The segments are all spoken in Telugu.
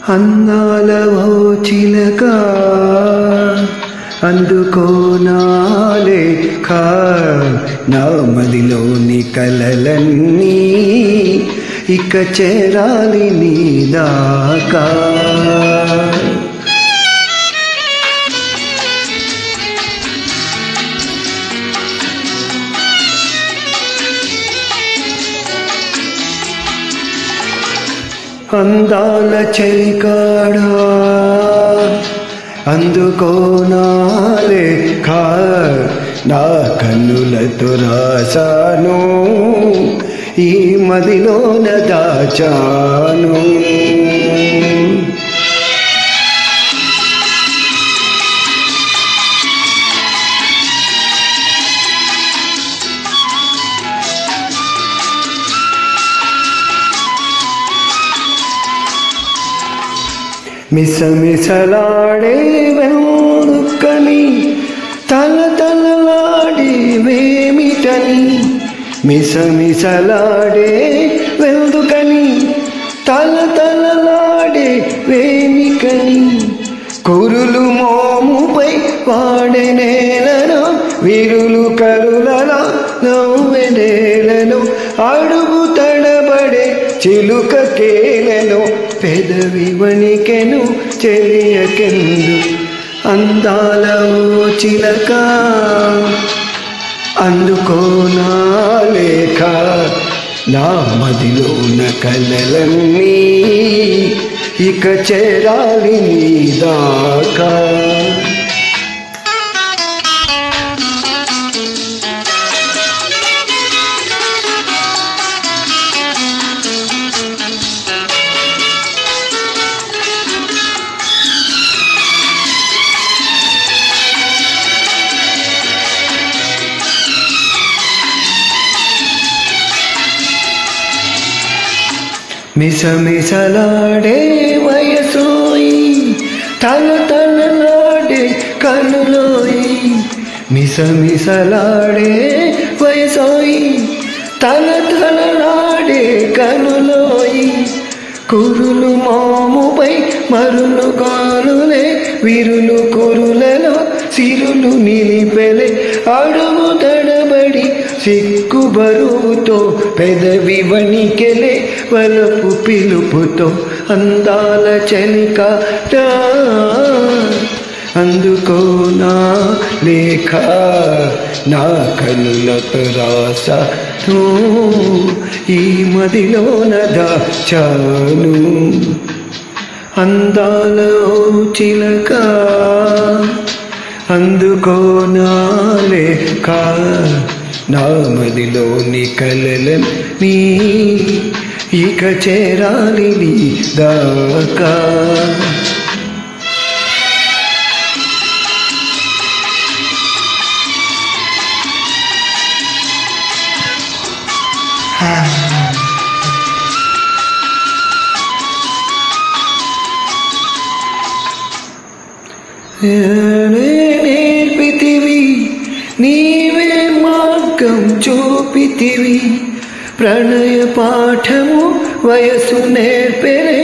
అందాల ఓ చిలక అందుకో నా లేఖ నా మదిలోని కలలన్నీ ఇక చేరాలి నీ దాకా అందాల చెలికాడా అందుకో నా లేఖ నా కన్నులతో రాసాను ఈ మదిలోన దాచాను మిసమిసలాడే వెనుకని తలతలలాడే వేమిటని మిసమిసలాడే వెనుకని తలతలలాడే వేమికని కురులు మోముపై వాడెనేలను విరులు కరులలో నవ్వెనేలను అడుగు తడబడే చిలుక కేలను పెదవి వణికెను చెలియకెందు అందాల ఓ చిలక అందుకో నా లేఖ నా మదిలోన కలలన్నీ ఇక చేరాలి నీ దాకా మిసమిసలాడే వయసోయి తలతలలాడే కనులోయి మిసమిసలాడే వయసోయి తలతలలాడే కనులోయి కురులు మోముపై మరులు కానులే విరులు కురులలో సిరులు నిలిపెలే అడుగు తడబడి సిక్కు బరువుతో పెదవి వణికెలే వలపు పిలుపుతో అందాల చెలికాట అందుకో నా లేఖ నా కనులతో రాసాను ఈ మదిలోన దాచాను అందాల ఓ చిలక అందుకో నా లేఖ నా మదిలోని కలలన్నీ ఇక చేరాలి నీ దాకా నేర్పితివి నీవే మార్గం చూపితివి ప్రణయ పాఠము వయసు నేర్పెరే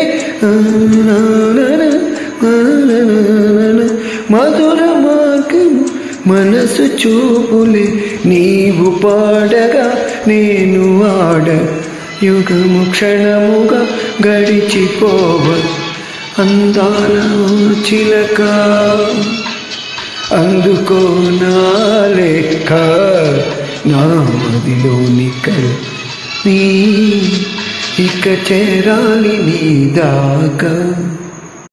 మధుర మార్గము మనసు చూపులే నీవు పాడగా నేను ఆడ యుగము క్షణముగా గడిచిపోవ అందాల చిలక అందుకో నా లేఖ నా మదిలోని కలలన్నీ ఇక చేరాలి నీ దాకా